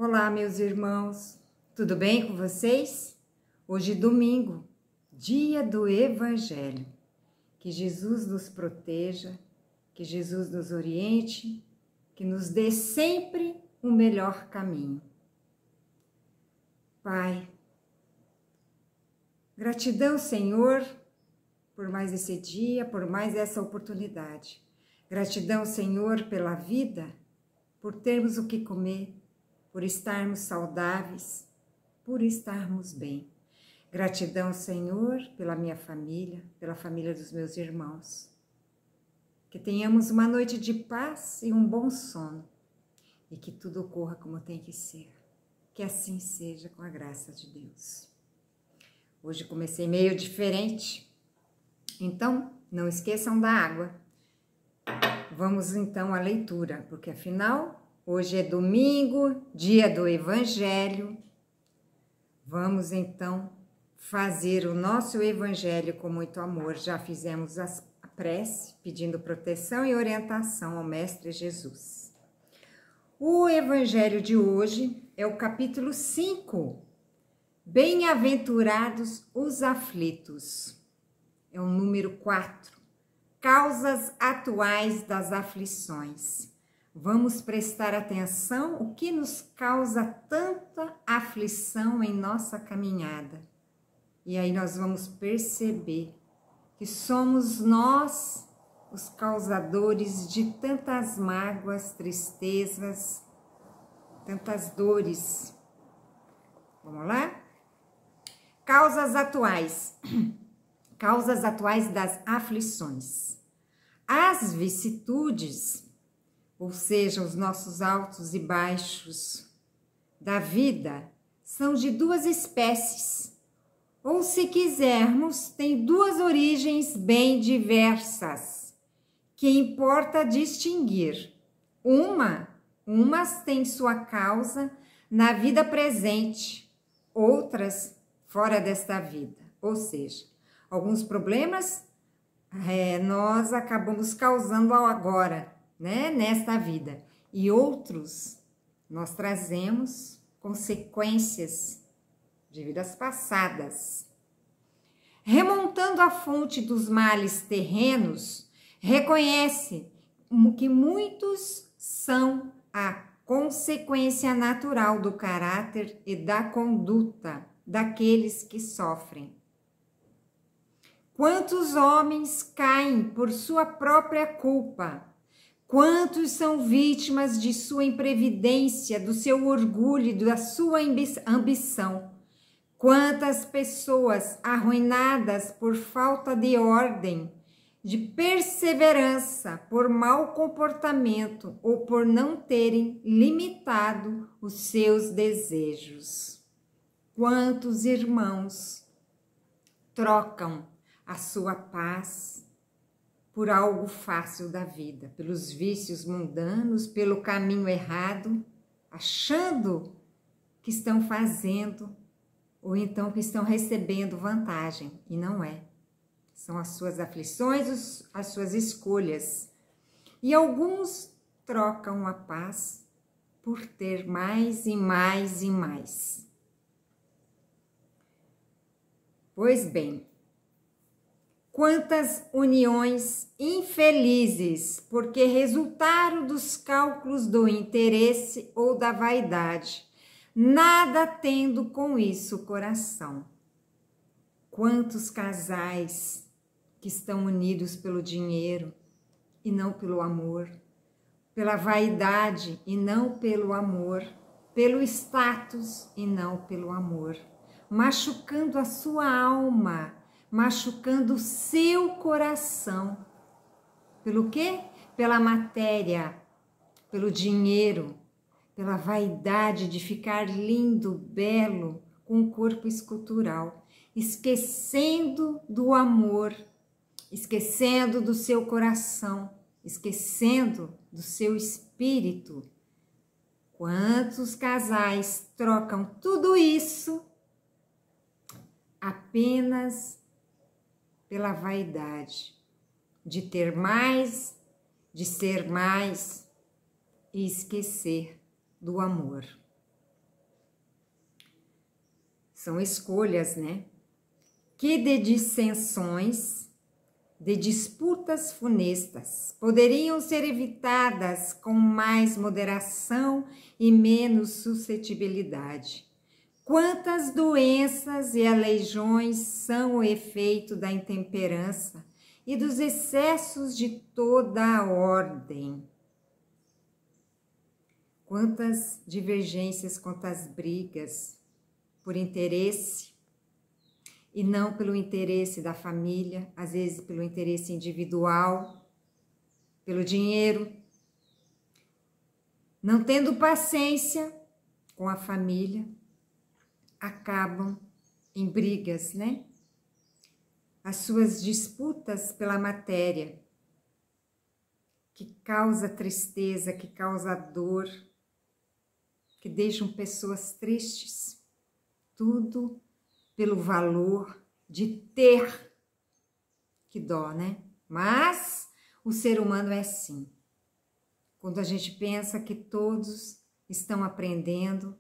Olá, meus irmãos, tudo bem com vocês? Hoje, domingo, dia do Evangelho. Que Jesus nos proteja, que Jesus nos oriente, que nos dê sempre o melhor caminho. Pai, gratidão, Senhor, por mais esse dia, por mais essa oportunidade. Gratidão, Senhor, pela vida, por termos o que comer, por estarmos saudáveis, por estarmos bem. Gratidão, Senhor, pela minha família, pela família dos meus irmãos. Que tenhamos uma noite de paz e um bom sono, e que tudo ocorra como tem que ser. Que assim seja, com a graça de Deus. Hoje comecei meio diferente, então não esqueçam da água. Vamos então à leitura, porque afinal hoje é domingo, dia do Evangelho. Vamos então fazer o nosso Evangelho com muito amor. Já fizemos a prece pedindo proteção e orientação ao Mestre Jesus. O Evangelho de hoje é o capítulo 5. Bem-aventurados os aflitos. É o número 4. Causas atuais das aflições. Vamos prestar atenção o que nos causa tanta aflição em nossa caminhada. E aí nós vamos perceber que somos nós os causadores de tantas mágoas, tristezas, tantas dores. Vamos lá? Causas atuais. Causas atuais das aflições. As vicissitudes, ou seja, os nossos altos e baixos da vida, são de duas espécies, ou se quisermos, tem duas origens bem diversas, que importa distinguir. Umas têm sua causa na vida presente, outras fora desta vida, ou seja, alguns problemas nós acabamos causando agora, né, nesta vida, e outros nós trazemos consequências de vidas passadas. Remontando a fonte dos males terrenos, reconhece que muitos são a consequência natural do caráter e da conduta daqueles que sofrem. Quantos homens caem por sua própria culpa? Quantos são vítimas de sua imprevidência, do seu orgulho e da sua ambição? Quantas pessoas arruinadas por falta de ordem, de perseverança, por mau comportamento ou por não terem limitado os seus desejos? Quantos irmãos trocam a sua paz por algo fácil da vida, pelos vícios mundanos, pelo caminho errado, achando que estão fazendo ou então que estão recebendo vantagem, e não é. São as suas aflições, as suas escolhas. E alguns trocam a paz por ter mais e mais e mais. Pois bem, quantas uniões infelizes, porque resultaram dos cálculos do interesse ou da vaidade, nada tendo com isso o coração. Quantos casais que estão unidos pelo dinheiro e não pelo amor, pela vaidade e não pelo amor, pelo status e não pelo amor, machucando a sua alma, machucando o seu coração. Pelo quê? Pela matéria, pelo dinheiro, pela vaidade de ficar lindo, belo, com o corpo escultural, esquecendo do amor, esquecendo do seu coração, esquecendo do seu espírito. Quantos casais trocam tudo isso apenas pela vaidade, de ter mais, de ser mais e esquecer do amor. São escolhas, né? Que de dissensões, de disputas funestas, poderiam ser evitadas com mais moderação e menos suscetibilidade. Quantas doenças e aleijões são o efeito da intemperança e dos excessos de toda a ordem. Quantas divergências, quantas brigas por interesse e não pelo interesse da família, às vezes pelo interesse individual, pelo dinheiro, não tendo paciência com a família, acabam em brigas, né? As suas disputas pela matéria, que causa tristeza, que causa dor, que deixam pessoas tristes, tudo pelo valor de ter, que dó, né? Mas o ser humano é assim. Quando a gente pensa que todos estão aprendendo,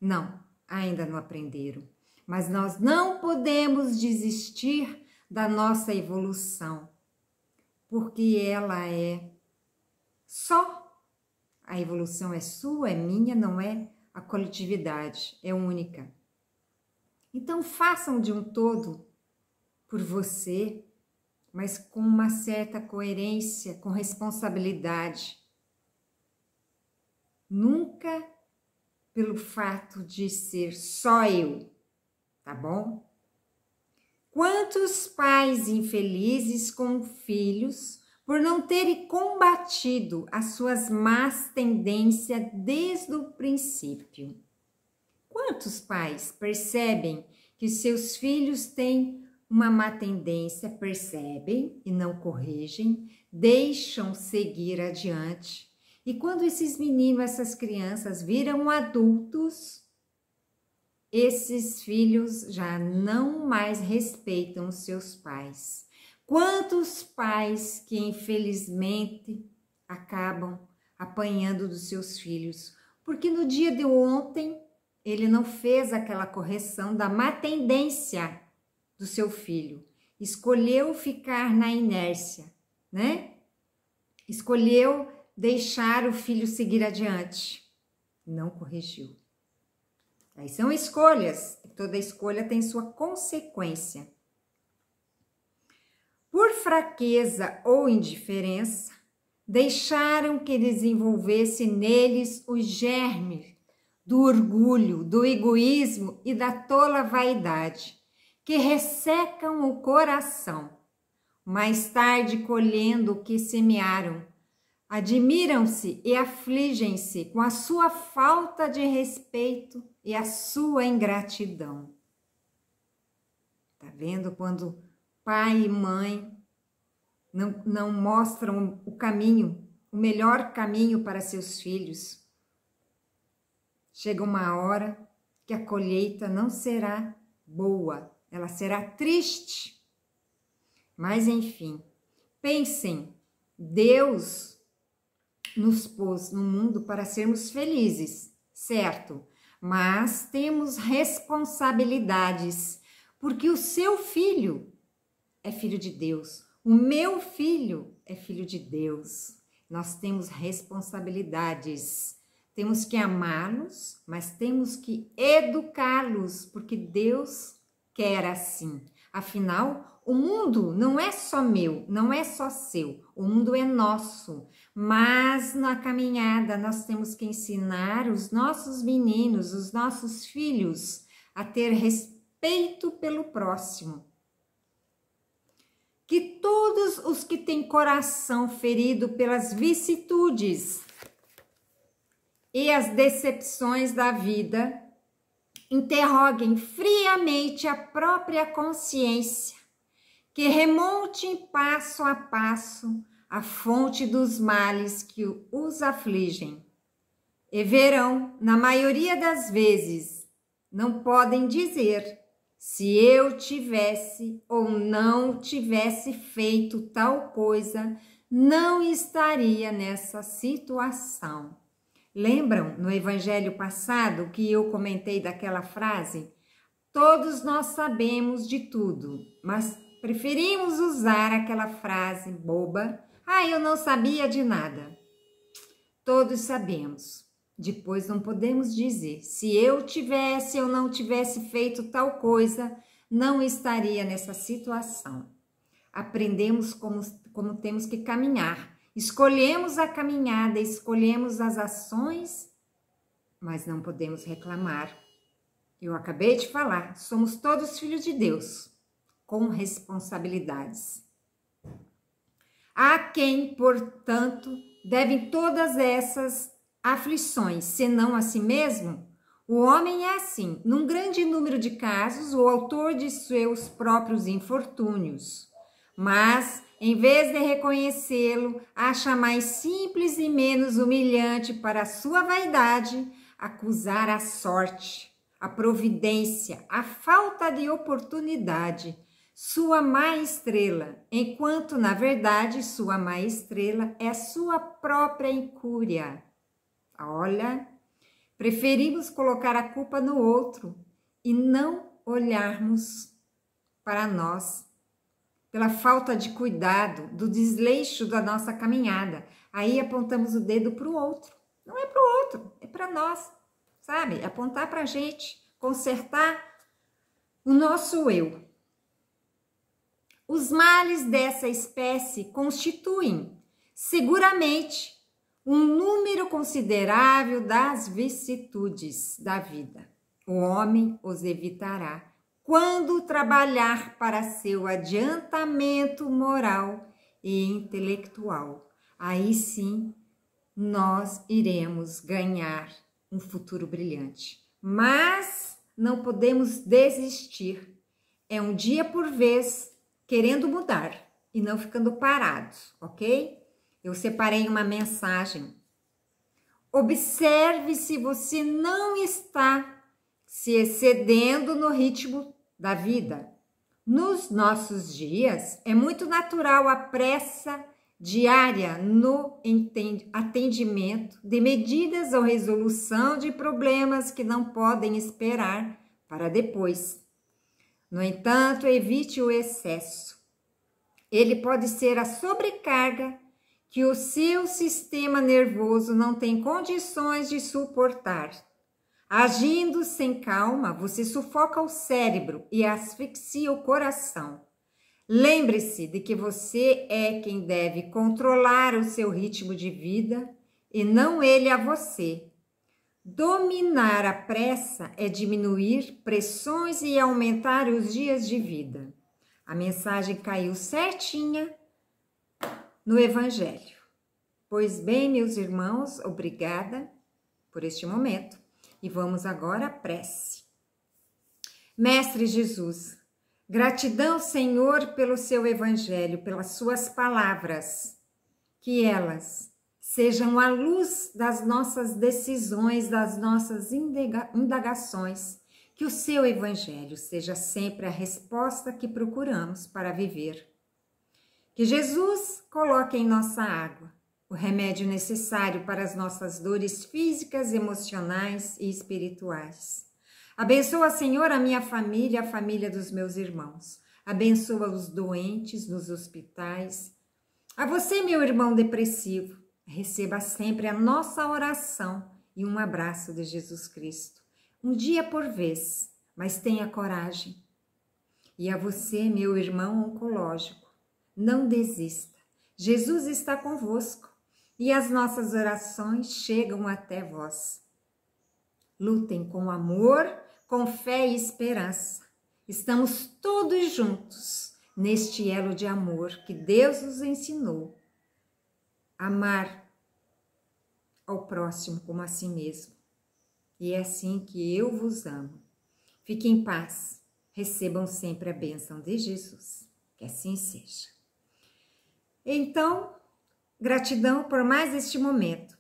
não, ainda não aprenderam. Mas nós não podemos desistir da nossa evolução, porque ela é só. A evolução é sua, é minha, não é a coletividade, é única. Então façam de um todo por você, mas com uma certa coerência, com responsabilidade. Nunca pelo fato de ser só eu, tá bom? Quantos pais infelizes com filhos por não terem combatido as suas más tendências desde o princípio? Quantos pais percebem que seus filhos têm uma má tendência, percebem e não corrigem, deixam seguir adiante? E quando esses meninos, essas crianças viram adultos, esses filhos já não mais respeitam os seus pais. Quantos pais que infelizmente acabam apanhando dos seus filhos, porque no dia de ontem ele não fez aquela correção da má tendência do seu filho, escolheu ficar na inércia, né? Escolheu deixar o filho seguir adiante, não corrigiu. Aí são escolhas, toda escolha tem sua consequência. Por fraqueza ou indiferença, deixaram que desenvolvesse neles o germe do orgulho, do egoísmo e da tola vaidade, que ressecam o coração. Mais tarde, colhendo o que semearam, admiram-se e afligem-se com a sua falta de respeito e a sua ingratidão. Tá vendo quando pai e mãe não mostram o caminho, o melhor caminho para seus filhos? Chega uma hora que a colheita não será boa, ela será triste. Mas enfim, pensem, Deus nos pôs no mundo para sermos felizes, certo? Mas temos responsabilidades, porque o seu filho é filho de Deus, o meu filho é filho de Deus. Nós temos responsabilidades, temos que amá-los, mas temos que educá-los, porque Deus quer assim. Afinal, o mundo não é só meu, não é só seu, o mundo é nosso. Mas na caminhada nós temos que ensinar os nossos meninos, os nossos filhos a ter respeito pelo próximo. Que todos os que têm coração ferido pelas vicissitudes e as decepções da vida, interroguem friamente a própria consciência, que remonte passo a passo a fonte dos males que os afligem, e verão, na maioria das vezes, não podem dizer se eu tivesse ou não tivesse feito tal coisa, não estaria nessa situação. Lembram no evangelho passado que eu comentei daquela frase? Todos nós sabemos de tudo, mas preferimos usar aquela frase boba: "Ah, eu não sabia de nada". Todos sabemos. Depois não podemos dizer: se eu tivesse ou não tivesse feito tal coisa, não estaria nessa situação. Aprendemos como temos que caminhar. Escolhemos a caminhada, escolhemos as ações, mas não podemos reclamar. Eu acabei de falar, somos todos filhos de Deus, com responsabilidades. A quem, portanto, devem todas essas aflições, senão a si mesmo? O homem é assim, num grande número de casos, o autor de seus próprios infortúnios. Mas, em vez de reconhecê-lo, acha mais simples e menos humilhante para a sua vaidade acusar a sorte, a providência, a falta de oportunidade, sua má estrela, enquanto, na verdade, sua má estrela é sua própria incúria. Olha, preferimos colocar a culpa no outro e não olharmos para nós, pela falta de cuidado, do desleixo da nossa caminhada. Aí apontamos o dedo para o outro. Não é para o outro, é para nós, sabe? Apontar para a gente, consertar o nosso eu. Os males dessa espécie constituem, seguramente, um número considerável das vicissitudes da vida. O homem os evitará quando trabalhar para seu adiantamento moral e intelectual. Aí sim, nós iremos ganhar um futuro brilhante. Mas não podemos desistir. É um dia por vez, querendo mudar e não ficando parados, ok? Eu separei uma mensagem. Observe se você não está se excedendo no ritmo da vida. Nos nossos dias, é muito natural a pressa diária no atendimento de medidas ou resolução de problemas que não podem esperar para depois. No entanto, evite o excesso. Ele pode ser a sobrecarga que o seu sistema nervoso não tem condições de suportar. Agindo sem calma, você sufoca o cérebro e asfixia o coração. Lembre-se de que você é quem deve controlar o seu ritmo de vida e não ele a você. Dominar a pressa é diminuir pressões e aumentar os dias de vida. A mensagem caiu certinha no Evangelho. Pois bem, meus irmãos, obrigada por este momento. E vamos agora à prece. Mestre Jesus, gratidão, Senhor, pelo seu Evangelho, pelas suas palavras, que elas sejam a luz das nossas decisões, das nossas indagações, que o seu Evangelho seja sempre a resposta que procuramos para viver. Que Jesus coloque em nossa água o remédio necessário para as nossas dores físicas, emocionais e espirituais. Abençoa, Senhor, a minha família, a família dos meus irmãos. Abençoa os doentes nos hospitais. A você, meu irmão depressivo, receba sempre a nossa oração e um abraço de Jesus Cristo. Um dia por vez, mas tenha coragem. E a você, meu irmão oncológico, não desista. Jesus está convosco e as nossas orações chegam até vós. Lutem com amor, com fé e esperança. Estamos todos juntos neste elo de amor que Deus nos ensinou. Amar ao próximo como a si mesmo. E é assim que eu vos amo. Fiquem em paz. Recebam sempre a bênção de Jesus. Que assim seja. Então, gratidão por mais este momento.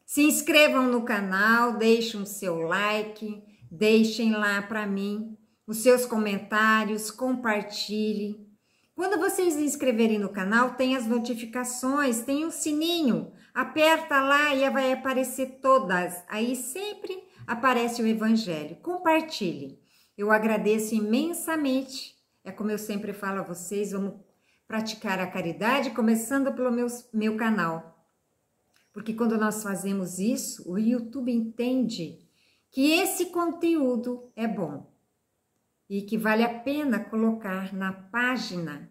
Se inscrevam no canal, deixem o seu like, deixem lá para mim os seus comentários, compartilhem. Quando vocês se inscreverem no canal, tem as notificações, tem o sininho. Aperta lá e vai aparecer todas. Aí sempre aparece o Evangelho. Compartilhe. Eu agradeço imensamente. É como eu sempre falo a vocês, vamos praticar a caridade, começando pelo meu canal. Porque quando nós fazemos isso, o YouTube entende que esse conteúdo é bom e que vale a pena colocar na página,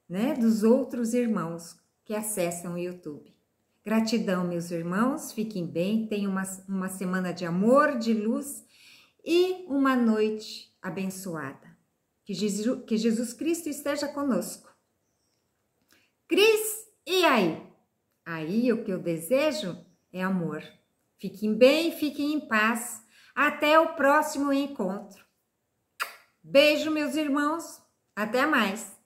né, dos outros irmãos que acessam o YouTube. Gratidão, meus irmãos, fiquem bem, tenham uma semana de amor, de luz e uma noite abençoada. Que Jesus Cristo esteja conosco. Cris, e aí? Aí o que eu desejo é amor. Fiquem bem, fiquem em paz. Até o próximo encontro. Beijo, meus irmãos. Até mais.